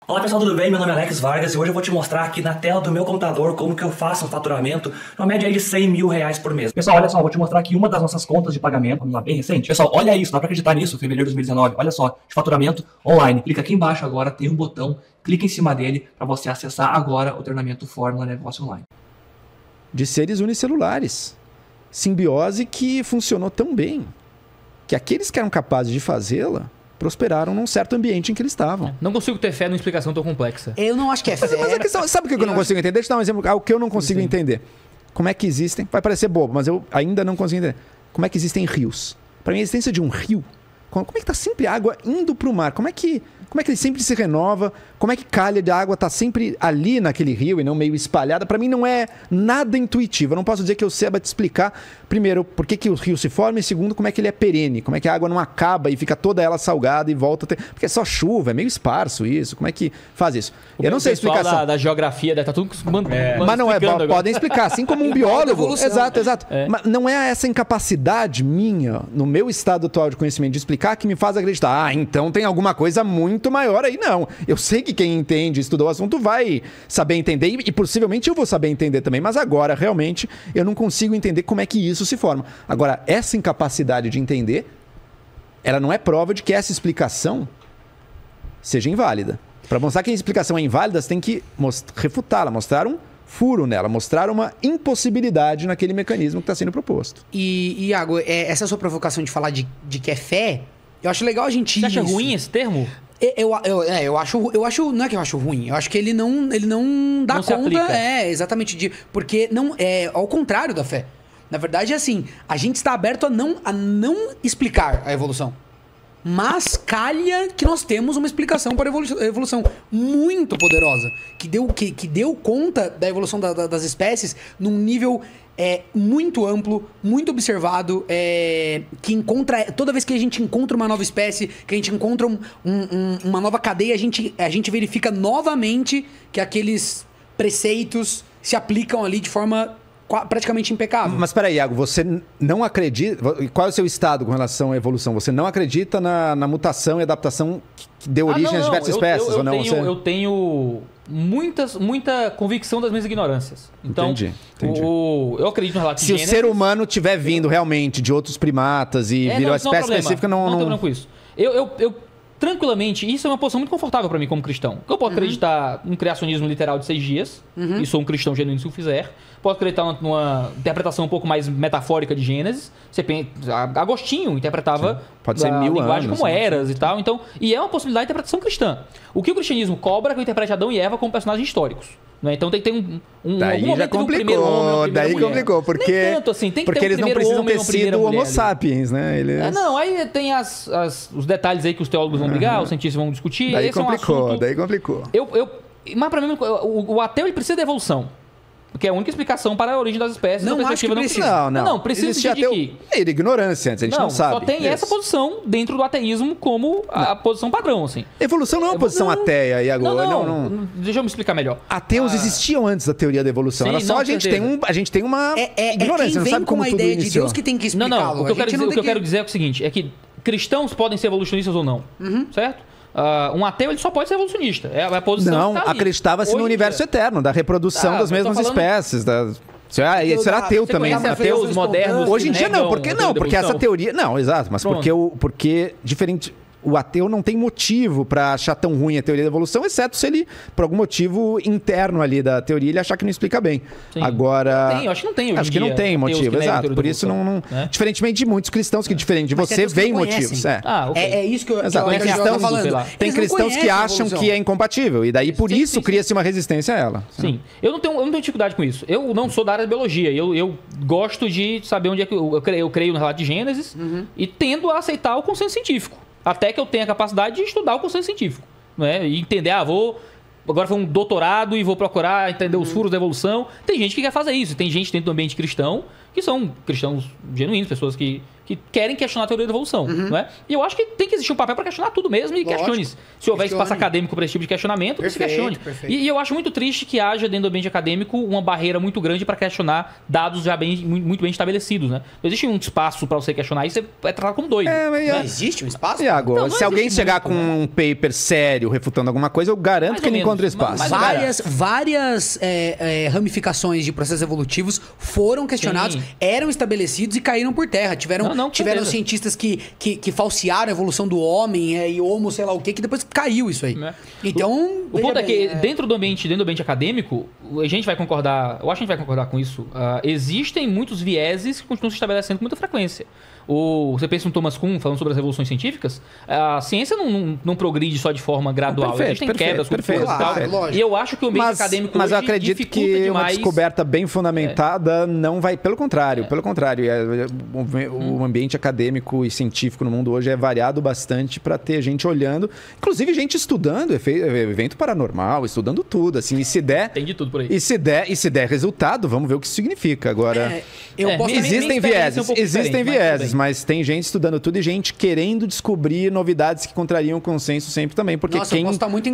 Olá pessoal, tudo bem? Meu nome é Alex Vargas e hoje eu vou te mostrar aqui na tela do meu computador como que eu faço um faturamento numa média aí de 100 mil reais por mês. Pessoal, olha só, eu vou te mostrar aqui uma das nossas contas de pagamento, vamos lá, bem recente. Pessoal, olha isso, dá pra acreditar nisso, fevereiro de 2019, olha só, de faturamento online. Clica aqui embaixo agora, tem um botão, clica em cima dele para você acessar agora o treinamento Fórmula Negócio Online. De seres unicelulares. Simbiose que funcionou tão bem que aqueles que eram capazes de fazê-la prosperaram num certo ambiente em que eles estavam. Não consigo ter fé numa explicação tão complexa. Eu não acho que é fé. Mas a questão, sabe o que eu não consigo entender? Deixa eu dar um exemplo. O que eu não consigo entender. Como é que existem... Vai parecer bobo, mas eu ainda não consigo entender. Como é que existem rios? Para mim, a existência de um rio... Como é que está sempre água indo para o mar? Como é que ele sempre se renova? Como é que calha de água está sempre ali naquele rio e não meio espalhada? Para mim não é nada intuitivo. Eu não posso dizer que eu saiba te explicar, primeiro, por que o rio se forma e segundo, como é que ele é perene. Como é que a água não acaba e fica toda ela salgada e volta... Porque é só chuva, é meio esparso isso. Como é que faz isso? Eu não sei a explicação. Da geografia, tá tudo... Mas não é, podem explicar. Assim como um biólogo... Exato. Mas não é essa incapacidade minha, no meu estado atual de conhecimento, de explicar que me faz acreditar. Então tem alguma coisa muito maior aí. Não. Eu sei que quem entende, estudou o assunto, vai saber entender e possivelmente eu vou saber entender também. Mas agora, realmente, eu não consigo entender como é que isso se forma. Agora, essa incapacidade de entender, ela não é prova de que essa explicação seja inválida. Para mostrar que a explicação é inválida, você tem que refutá-la, mostrar um furo nela, mostrar uma impossibilidade naquele mecanismo que está sendo proposto. E Iago, essa sua provocação de falar de que é fé, eu acho legal a gente... Você acha ruim esse termo? Eu acho... Não é que eu acho ruim. Eu acho que ele não dá conta... Exatamente. Porque não é ao contrário da fé. Na verdade, é assim, a gente está aberto a não explicar a evolução. Mas calha que nós temos uma explicação para a evolução muito poderosa, que deu conta da evolução das espécies num nível muito amplo, muito observado, que encontra... Toda vez que a gente encontra uma nova espécie, que a gente encontra uma nova cadeia, a gente verifica novamente que aqueles preceitos se aplicam ali de forma praticamente impecável. Mas peraí, Iago, você não acredita... Qual é o seu estado com relação à evolução? Você não acredita na mutação e adaptação que deu origem às diversas espécies? Ou não? Eu tenho muita convicção das minhas ignorâncias. Então, entendi. Eu acredito no relato de Gênesis. Se o ser humano tiver vindo realmente de outros primatas e virou a espécie específica, não... Não tem problema com isso. Eu tranquilamente, isso é uma posição muito confortável para mim como cristão. Eu posso acreditar num criacionismo literal de 6 dias, e sou um cristão genuíno se eu fizer. Posso acreditar numa interpretação um pouco mais metafórica de Gênesis. Agostinho interpretava pode ser 1000 linguagem anos, como eras e tal. Então, e é uma possibilidade de interpretação cristã. O que o cristianismo cobra é que eu interprete Adão e Eva como personagens históricos. Né? Então tem que ter daí já complicou, complicou, porque nem tanto assim, tem que porque ter eles não precisam ter sido homo mulher, sapiens, né? Não, aí tem os detalhes aí que os teólogos vão brigar, os cientistas vão discutir. Daí esse complicou, é um assunto... daí complicou. Mas pra mim, o ateu ele precisa da evolução. Porque é a única explicação para a origem das espécies. Não acho que precisa. Não, precisa de que... É ignorância, a gente não sabe. Só tem essa posição dentro do ateísmo como a posição padrão, assim. Evolução não é uma posição ateia, Iago. Não. Deixa eu me explicar melhor. Ateus existiam antes da teoria da evolução. Era só a gente tem uma ignorância, não sabe como tudo iniciou. É quem vem com a ideia de Deus que tem que explicá-lo. O que eu quero dizer é o seguinte, é que cristãos podem ser evolucionistas ou não, certo? Um ateu ele só pode ser evolucionista. É a posição que tá ali. Acreditava-se no universo eterno, da reprodução das mesmas espécies. Isso era ateu também. Ateus modernos. Hoje em dia não, porque essa teoria. Não, exato, mas porque diferente. O ateu não tem motivo para achar tão ruim a teoria da evolução, exceto se ele, por algum motivo interno ali da teoria, ele achar que não explica bem. Sim. Agora... Acho que não tem. Acho que não tem motivo, exato. Por isso, diferentemente de muitos cristãos que, diferente de você, veem motivos. É isso que eu tô falando. Tem cristãos que acham que é incompatível, e daí por isso cria-se uma resistência a ela. Sim. Eu não tenho dificuldade com isso. Eu não sou da área de biologia. Eu gosto de saber onde é que eu creio no relato de Gênesis e tendo a aceitar o consenso científico. Até que eu tenha a capacidade de estudar o consenso científico. Né? E entender, agora foi um doutorado e vou procurar entender os furos da evolução. Tem gente que quer fazer isso. Tem gente dentro do ambiente cristão que são cristãos genuínos, pessoas que querem questionar a teoria da evolução, não é? E eu acho que tem que existir um papel para questionar tudo mesmo e questione. Se houver espaço acadêmico para esse tipo de questionamento, que se questione. E eu acho muito triste que haja dentro do ambiente acadêmico uma barreira muito grande para questionar dados já muito bem estabelecidos, né? Não existe um espaço para você questionar e você é tratado como doido. Não existe um espaço? Não, se alguém chegar com um paper sério refutando alguma coisa, eu garanto que ele encontra espaço. Várias ramificações de processos evolutivos foram questionados, eram estabelecidos e caíram por terra. Tiveram cientistas que falsearam a evolução do homem e homo, sei lá o que depois caiu isso aí. Então, o ponto é que dentro do ambiente acadêmico, a gente vai concordar, eu acho que a gente vai concordar com isso, existem muitos vieses que continuam se estabelecendo com muita frequência. Você pensa no Thomas Kuhn falando sobre as revoluções científicas, a ciência não progride só de forma gradual. Existem quebras, culturas e tal. E eu acho que o ambiente acadêmico Mas eu acredito que uma descoberta bem fundamentada não vai... Pelo contrário. O ambiente acadêmico e científico no mundo hoje é variado bastante para ter gente olhando, inclusive gente estudando evento paranormal, estudando tudo, assim, e se der... Tem de tudo por aí. E se der resultado, vamos ver o que isso significa. Agora, existem vieses, mas tem gente estudando tudo e gente querendo descobrir novidades que contrariam o consenso sempre também, porque quem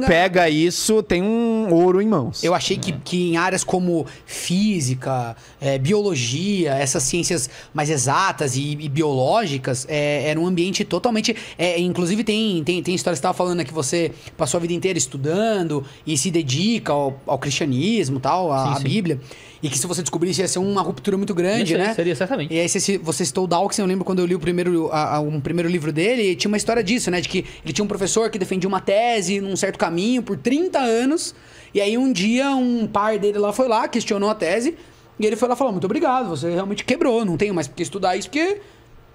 pega isso tem um ouro em mãos. Eu achei que em áreas como física, biologia, essas ciências mais exatas e biológicas, era um ambiente totalmente... inclusive tem história que você estava falando, que você passou a vida inteira estudando e se dedica ao cristianismo, tal, à Bíblia. E que se você descobrisse ia ser uma ruptura muito grande, né? Seria, certamente. E aí você citou o Dawkins, eu lembro quando eu li o primeiro livro dele, tinha uma história disso, né? De que ele tinha um professor que defendia uma tese num certo caminho por 30 anos, e aí um dia um par dele lá foi lá, questionou a tese, e ele foi lá e falou, muito obrigado, você realmente quebrou, não tenho mais por que estudar isso, porque...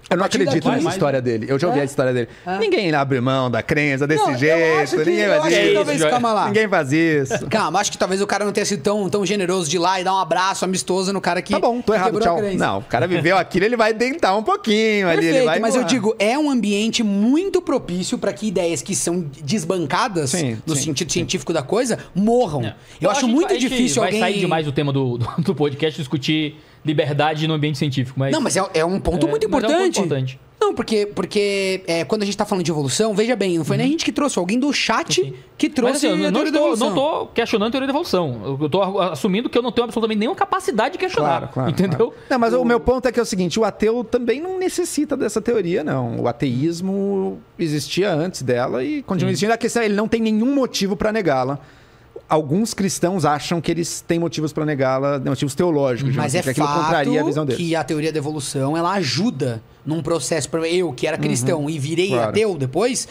Eu não acredito nessa história dele. Eu já ouvi a história dele. Ninguém abre mão da crença desse jeito. Ninguém faz isso. Talvez, calma lá. Ninguém faz isso. Calma, acho que talvez o cara não tenha sido tão generoso de ir lá e dar um abraço amistoso no cara que... Tá bom, tô errado, tchau. Não, o cara viveu aquilo, ele vai dentar um pouquinho ali. Ele vai mas eu digo, é um ambiente muito propício para que ideias que são desbancadas no sentido científico da coisa morram. Eu acho muito difícil alguém... Vai sair demais do tema do podcast discutir liberdade no ambiente científico. Não, mas é um ponto muito importante. É um ponto importante. Não, porque quando a gente tá falando de evolução, veja bem, não foi nem a gente que trouxe, foi alguém do chat que trouxe a teoria da evolução. Eu não tô questionando a teoria da evolução. Eu tô assumindo que eu não tenho absolutamente nenhuma capacidade de questionar. Claro, entendeu? Claro. Não, mas o meu ponto é que é o seguinte, o ateu também não necessita dessa teoria, não. O ateísmo existia antes dela e continua existindo. A questão é, ele não tem nenhum motivo para negá-la. Alguns cristãos acham que eles têm motivos para negá-la, motivos teológicos. Mas é fato que a teoria da evolução, ela ajuda num processo... Eu, que era cristão e virei ateu depois,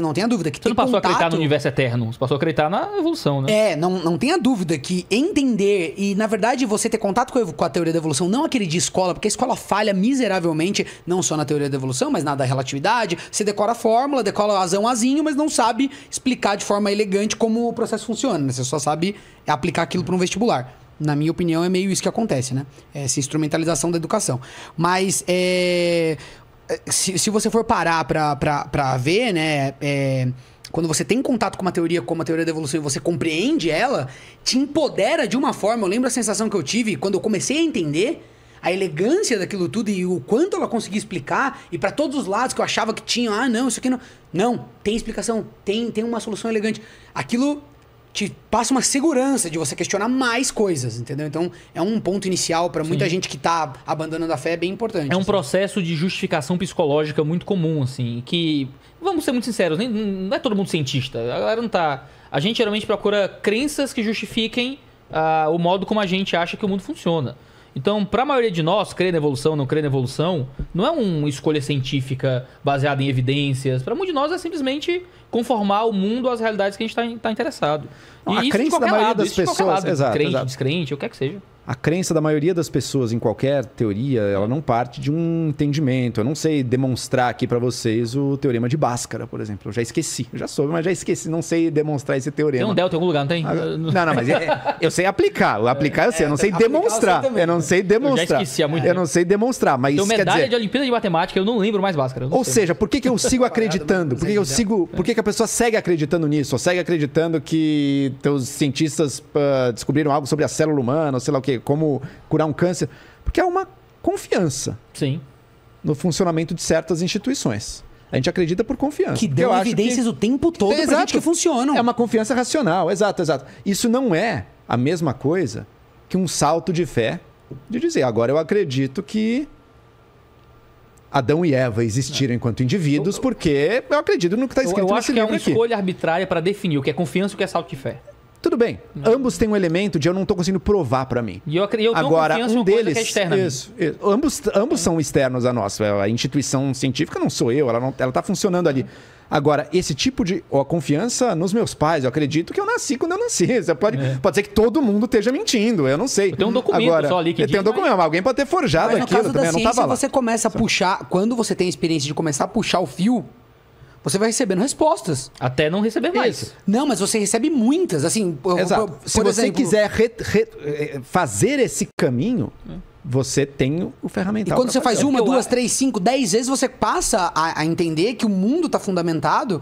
não tenha dúvida que você não passou a acreditar no universo eterno, você passou a acreditar na evolução, né? Não tenha dúvida que entender e, na verdade, você ter contato com a teoria da evolução, não aquele de escola, porque a escola falha miseravelmente, não só na teoria da evolução, mas na da relatividade. Você decora a fórmula, decora azão, azinho, mas não sabe explicar de forma elegante como o processo funciona, né? Você só sabe aplicar aquilo para um vestibular. Na minha opinião, é meio isso que acontece, né? Essa instrumentalização da educação. Mas, se você for parar pra ver, né? Quando você tem contato com uma teoria como a teoria da evolução e você compreende ela, te empodera de uma forma... Eu lembro a sensação que eu tive quando eu comecei a entender a elegância daquilo tudo e o quanto ela conseguia explicar, e para todos os lados que eu achava que tinha... não, isso aqui não... Não, tem explicação, tem uma solução elegante. Aquilo... te passa uma segurança de você questionar mais coisas, entendeu? Então, é um ponto inicial para muita gente que tá abandonando a fé, bem importante. É um processo de justificação psicológica muito comum, assim, que, vamos ser muito sinceros, não é todo mundo cientista. A galera não tá... A gente geralmente procura crenças que justifiquem o modo como a gente acha que o mundo funciona. Então, para a maioria de nós, crer na evolução, não crer na evolução, não é uma escolha científica baseada em evidências. Para muitos de nós é simplesmente conformar o mundo às realidades que a gente está interessado. E a crença da maioria das pessoas, crente, descrente, o que é que seja. A crença da maioria das pessoas em qualquer teoria, ela não parte de um entendimento. Eu não sei demonstrar aqui para vocês o teorema de Bhaskara, por exemplo. Eu já esqueci. Eu já soube, mas já esqueci. Não sei demonstrar esse teorema. Tem um delta em algum lugar, não tem? Não, mas eu sei aplicar. Aplicar eu sei. Eu não sei demonstrar. Eu não sei demonstrar. Eu já esqueci há muito tempo. Eu não sei demonstrar, mas tem medalha quer dizer... de Olimpíada de Matemática, eu não lembro mais Bhaskara. Ou seja, por que eu sigo acreditando? Por que a pessoa segue acreditando nisso? Ou segue acreditando que os cientistas descobriram algo sobre a célula humana, ou sei lá o quê, como curar um câncer? Porque é uma confiança. Sim. No funcionamento de certas instituições. A gente acredita por confiança. Que dão evidências o tempo todo pra gente que funcionam. É uma confiança racional, exato. Isso não é a mesma coisa que um salto de fé de dizer, agora eu acredito que Adão e Eva existiram enquanto indivíduos porque eu acredito no que está escrito nesse livro aqui. Eu acho que é uma escolha arbitrária para definir o que é confiança e o que é salto de fé. Tudo bem. Ambos têm um elemento de eu não estou conseguindo provar para mim. E eu tenho agora, confiança em uma coisa que é externa. Isso. Ambos são externos a nós. A instituição científica não sou eu, ela está funcionando ali. Agora, esse tipo de confiança nos meus pais, eu acredito que eu nasci quando eu nasci. Pode ser que todo mundo esteja mentindo, eu não sei. Tem um documento só ali que diz. Tem um documento, mas alguém pode ter forjado aquilo também, da ciência, eu não estava lá. Você começa a puxar, quando você tem a experiência de começar a puxar o fio, você vai recebendo respostas. Até não receber mais. Isso. Não, mas você recebe muitas. Assim, exato. Se você quiser fazer esse caminho, você tem o ferramental. E quando você faz 1, 2, 3, 5, 10 vezes, você passa a entender que o mundo está fundamentado.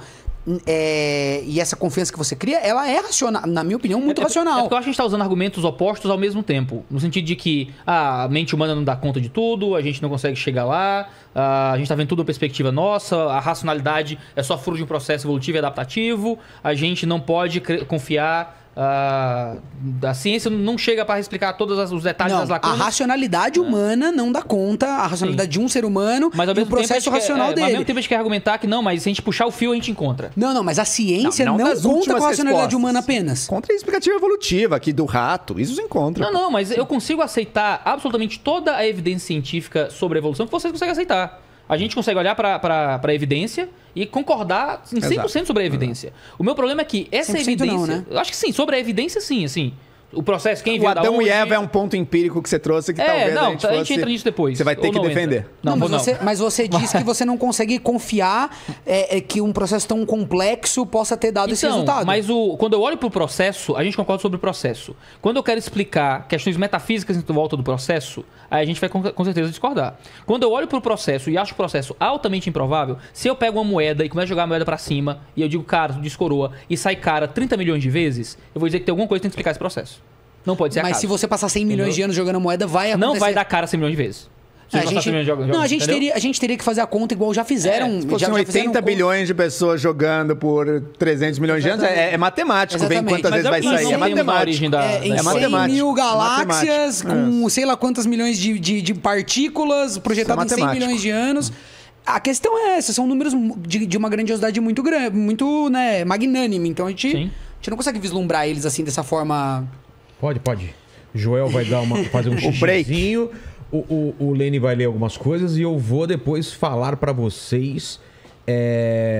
E essa confiança que você cria, ela é racional, na minha opinião, muito racional. Porque eu acho que a gente está usando argumentos opostos ao mesmo tempo. No sentido de que a mente humana não dá conta de tudo, a gente não consegue chegar lá, a gente está vendo tudo da perspectiva nossa, a racionalidade é só fruto de um processo evolutivo e adaptativo, a gente não pode confiar... a ciência não chega para explicar todos os detalhes das lacunas. A racionalidade humana não dá conta, a racionalidade de um ser humano e o processo racional dele. Mas ao mesmo tempo a gente quer argumentar que não, mas se a gente puxar o fio a gente encontra. Não, mas a ciência não conta com a racionalidade humana apenas. Contra a explicativa evolutiva aqui do rato, isso se encontra. Não, mas eu consigo aceitar absolutamente toda a evidência científica sobre a evolução que vocês conseguem aceitar. A gente consegue olhar para a evidência e concordar em 100% sobre a evidência. O meu problema é que essa evidência... Não, né? Eu acho que sim, sobre a evidência sim, assim. O processo, quem viu Adão e Eva é um ponto empírico que você trouxe que talvez a gente entra nisso depois. Você vai ter que defender. Mas você disse que você não consegue confiar que um processo tão complexo possa ter dado esse resultado. Mas quando eu olho para o processo, a gente concorda sobre o processo. Quando eu quero explicar questões metafísicas em volta do processo, aí a gente vai com certeza discordar. Quando eu olho para o processo e acho o processo altamente improvável, se eu pego uma moeda e começo a jogar a moeda para cima e eu digo, cara, tu descoroa, e sai cara 30 milhões de vezes, eu vou dizer que tem alguma coisa que tem que explicar esse processo. Não pode ser acaso. Mas se você passar 100 milhões de anos jogando a moeda, vai acontecer. Não vai dar cara 100 milhões de vezes. A gente teria que fazer a conta igual já fizeram. Se fossem 80 bilhões de pessoas jogando por 300 milhões de anos, é matemático. Vem quantas vezes vai sair. É matemático. Em 100 mil galáxias, com sei lá quantas milhões de partículas, projetado em 100 milhões de anos. A questão é essa, são números de uma grandiosidade muito grande, muito magnânime. Então a gente não consegue vislumbrar eles assim dessa forma... Pode. Joel vai fazer um xixizinho, o Lene vai ler algumas coisas e eu vou depois falar pra vocês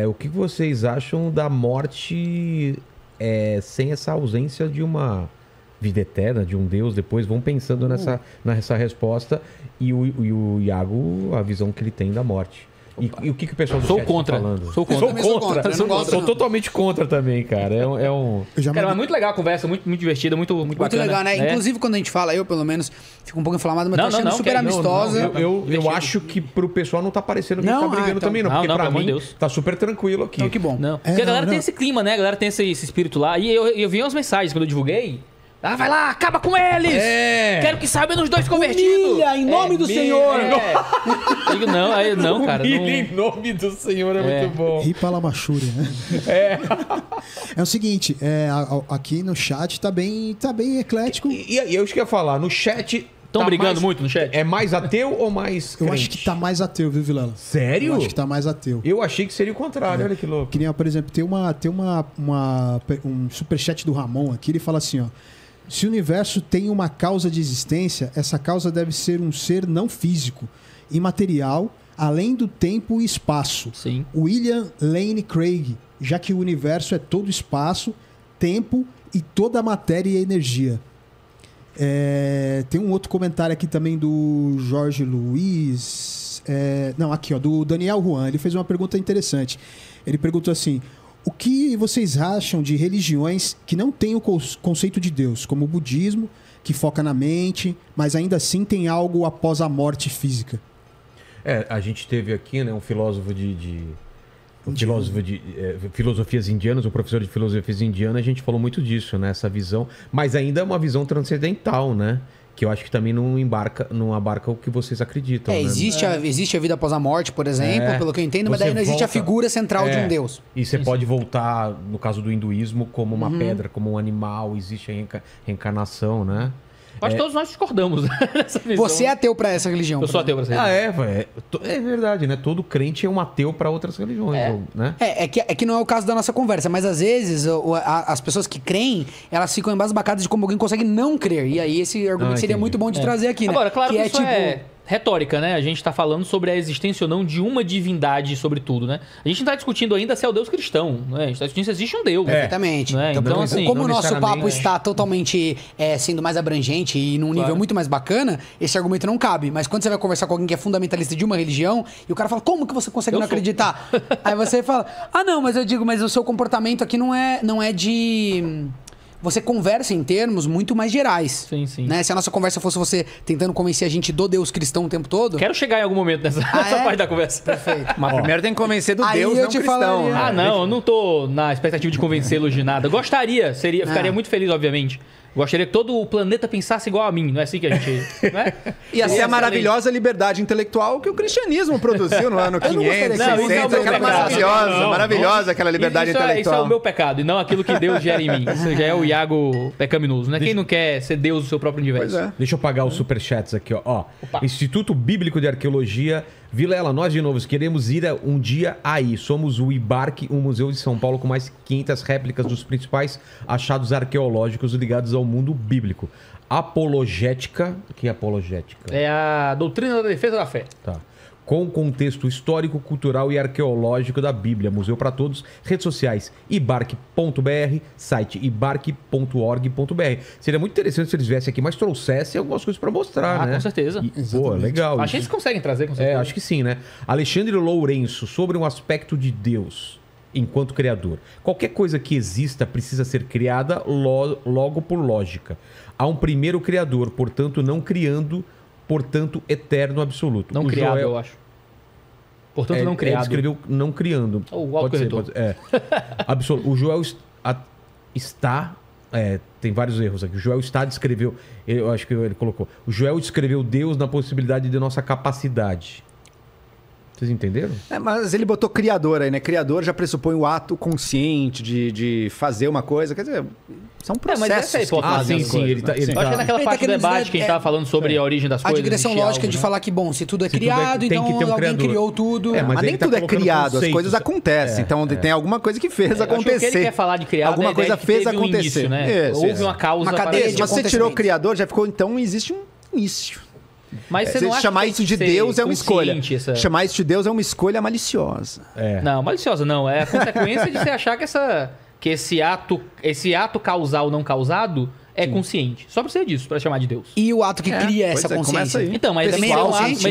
o que vocês acham da morte sem essa ausência de uma vida eterna, de um Deus. Depois vão pensando nessa resposta e o Iago, a visão que ele tem da morte. E o que o pessoal do chat tá falando? Sou contra. Sou totalmente contra também, cara. Cara, mas muito legal a conversa, muito divertida, muito bacana. Muito legal, né? Inclusive, quando a gente fala, eu pelo menos fico um pouco inflamado, mas tô achando super amistosa. Eu acho que pro pessoal não tá parecendo que a gente tá brigando também, não. Porque pra mim, tá super tranquilo aqui. Então, que bom. Porque a galera tem esse clima, né? A galera tem esse espírito lá. E eu vi umas mensagens quando eu divulguei. Vai lá, acaba com eles! Quero que saibam os dois convertidos! Humilha em nome do Senhor! Eu digo, não, cara. Humilha em nome do Senhor é muito bom. Ripalamachuri, né? É o seguinte, aqui no chat tá bem eclético. E eu acho que ia falar, no chat... Estão brigando muito no chat? É mais ateu ou mais crente? Eu acho que tá mais ateu, viu, Vilela? Sério? Eu acho que tá mais ateu. Eu achei que seria o contrário, olha que louco. Que nem, por exemplo, tem um superchat do Ramon aqui, ele fala assim, ó. Se o universo tem uma causa de existência, essa causa deve ser um ser não físico, imaterial, além do tempo e espaço. Sim. William Lane Craig, já que o universo é todo espaço, tempo e toda a matéria e energia. Tem um outro comentário aqui também do Jorge Luiz. Do Daniel Juan. Ele fez uma pergunta interessante. Ele perguntou assim: o que vocês acham de religiões que não têm o conceito de Deus, como o budismo, que foca na mente, mas ainda assim tem algo após a morte física? A gente teve aqui, né, um filósofo de filosofias indianas, um professor de filosofias indianas, a gente falou muito disso, né, essa visão, mas ainda é uma visão transcendental, né? Que eu acho que também não abarca o que vocês acreditam. Né? Existe a vida após a morte, por exemplo, pelo que eu entendo, mas daí não existe a figura central de um deus. E você pode voltar, no caso do hinduísmo, como uma pedra, como um animal, existe a reencarnação, né? Acho que todos nós discordamos dessa visão. Você é ateu pra essa religião. Eu sou ateu pra essa religião. É verdade, né? Todo crente é um ateu pra outras religiões, né? É que não é o caso da nossa conversa, mas às vezes as pessoas que creem, elas ficam embasbacadas de como alguém consegue não crer. E aí esse argumento seria muito bom de trazer aqui, né? Agora, claro que isso é retórica, né? A gente tá falando sobre a existência ou não de uma divindade sobre tudo, né? A gente não tá discutindo ainda se é o Deus cristão, né? A gente tá discutindo se existe um Deus. Exatamente. Né? Então, assim... Como o nosso papo está totalmente sendo mais abrangente e num nível muito mais bacana, esse argumento não cabe. Mas quando você vai conversar com alguém que é fundamentalista de uma religião, e o cara fala, como que você consegue não acreditar? Aí você fala, não, mas eu digo, mas o seu comportamento aqui não é de... Você conversa em termos muito mais gerais. Sim. Né? Se a nossa conversa fosse você tentando convencer a gente do Deus cristão o tempo todo... Quero chegar em algum momento nessa parte da conversa. Perfeito. Mas primeiro tem que convencer do Deus não cristão. Eu não tô na expectativa de convencê-los de nada. Gostaria, ficaria muito feliz, obviamente. Gostaria que todo o planeta pensasse igual a mim, não é assim que a gente... Né? Ia ser a maravilhosa liberdade intelectual que o cristianismo produziu no ano 500, 600, aquela maravilhosa aquela liberdade intelectual. Isso é o meu pecado, e não aquilo que Deus gera em mim. Isso já é o Iago pecaminoso, né? Quem não quer ser Deus do seu próprio universo? Deixa eu pagar os superchats aqui, ó. Instituto Bíblico de Arqueologia, Vilela, nós de novo queremos ir um dia aí. Somos o IBARC, um museu de São Paulo com mais 500 réplicas dos principais achados arqueológicos ligados ao mundo bíblico. Apologética. O que é apologética? É a doutrina da defesa da fé. Tá. Com contexto histórico, cultural e arqueológico da Bíblia. Museu para todos. Redes sociais, ibarc.br, site ibarc.org.br. Seria muito interessante se eles viessem aqui, mas trouxessem algumas coisas para mostrar, né? Com certeza. Pô, legal. Acho que eles conseguem trazer, com certeza. Acho que sim, né? Alexandre Lourenço, sobre um aspecto de Deus enquanto criador. Qualquer coisa que exista precisa ser criada logo por lógica. Há um primeiro criador, portanto, não criando... Portanto, eterno absoluto. Não criado, eu acho. Portanto, não criado. Ele escreveu não criando. O autocorretor. Absoluto. O Joel está... tem vários erros aqui. O Joel está descreveu... Eu acho que ele colocou. O Joel descreveu Deus na possibilidade de nossa capacidade. Vocês entenderam? Mas ele botou criador aí, né? Criador já pressupõe o ato consciente de fazer uma coisa. Quer dizer, são processos. Mas essa é a hipótese. Sim. Ele tá... Acho que é naquela parte do debate que a gente estava falando sobre a origem das coisas. A digressão lógica de falar que, bom, se tudo é criado, então alguém criou tudo. Mas nem tudo é criado, as coisas acontecem. Então tem alguma coisa que fez acontecer. O que ele quer falar de criado alguma coisa fez acontecer. Início, né? Houve uma causa. Mas você tirou o criador, já ficou, então existe um início. Mas você não acha chamar que isso de Deus é uma escolha. Essa... Chamar isso de Deus é uma escolha maliciosa. Não, maliciosa não. É a consequência de você achar que esse ato causal não causado é consciente. Só precisa disso pra chamar de Deus. E o ato que cria essa consciência. Então, mas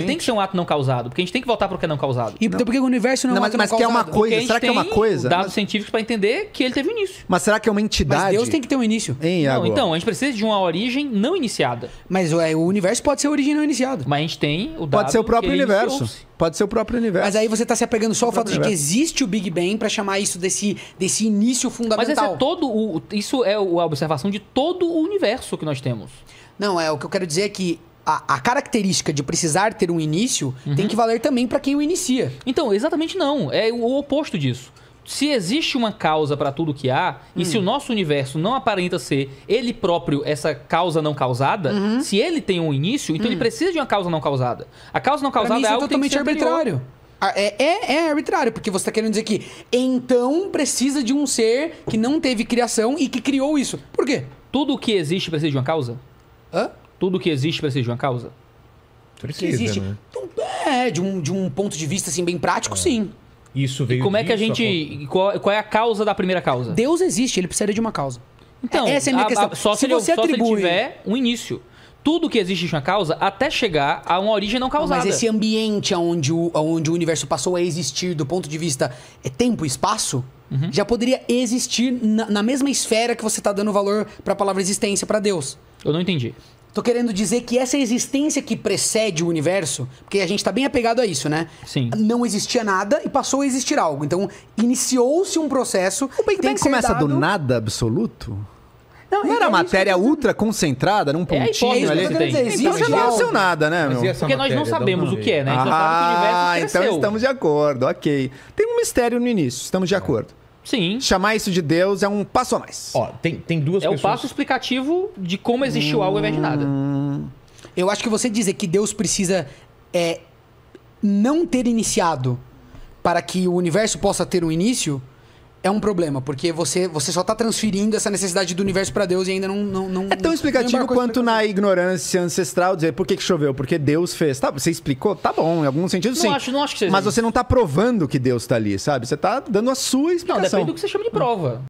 tem que ser um ato não causado. Porque a gente tem que voltar pro que é não causado. E porque o universo não é um ato não causado. Mas que é uma coisa. Será que é uma coisa? Dados científicos pra entender que ele teve um início. Mas será que é uma entidade? Mas Deus tem que ter um início. Não, então, a gente precisa de uma origem não iniciada. Mas o universo pode ser origem não iniciada. Mas a gente tem o dado. Pode ser o próprio universo. Pode ser o próprio universo. Mas aí você tá se apegando só ao fato de que existe o Big Bang pra chamar isso desse início fundamental. Mas isso é a observação de todo o universo que nós temos. Não, o que eu quero dizer é que a característica de precisar ter um início tem que valer também pra quem o inicia. Então, exatamente não. É o oposto disso. Se existe uma causa para tudo que há, e se o nosso universo não aparenta ser ele próprio essa causa não causada, se ele tem um início, então ele precisa de uma causa não causada. A causa não causada é algo totalmente arbitrário. É arbitrário, porque você está querendo dizer que então precisa de um ser que não teve criação e que criou isso. Por quê? Tudo que existe precisa de uma causa? Hã? Tudo que existe precisa de uma causa? Precisa, né? De um ponto de vista assim, bem prático, sim. Isso veio e como é que a gente... Qual é a causa da primeira causa? Deus existe, ele precisaria de uma causa. Então, essa é a minha questão. Só se ele tiver um início. Tudo que existe uma causa até chegar a uma origem não causada. Mas esse ambiente onde o universo passou a existir do ponto de vista tempo e espaço, já poderia existir na mesma esfera que você está dando valor para a palavra existência, para Deus. Eu não entendi. Tô querendo dizer que essa existência que precede o universo, porque a gente tá bem apegado a isso, né? Sim. Não existia nada e passou a existir algo. Então, iniciou-se um processo. O Big Bang começa do nada absoluto? Não era matéria ultra concentrada, num pontinho ali? Então já não aconteceu nada, né, meu? Porque nós não sabemos o que é, né? A gente só sabe que o universo cresceu. Então estamos de acordo, ok. Tem um mistério no início, estamos de acordo. Sim. Chamar isso de Deus é um passo a mais. Ó, tem duas pessoas... É o passo explicativo de como existiu algo ao invés de nada. Eu acho que você dizer que Deus precisa não ter iniciado para que o universo possa ter um início é um problema, porque você só está transferindo essa necessidade do universo para Deus e ainda não... É tão explicativo quanto na ignorância ancestral dizer por que choveu? Porque Deus fez. Tá, você explicou? Tá bom, em algum sentido sim. Não acho que seja. Mas você não tá provando que Deus tá ali, sabe? Você tá dando a sua explicação. Não, depende do que você chama de prova.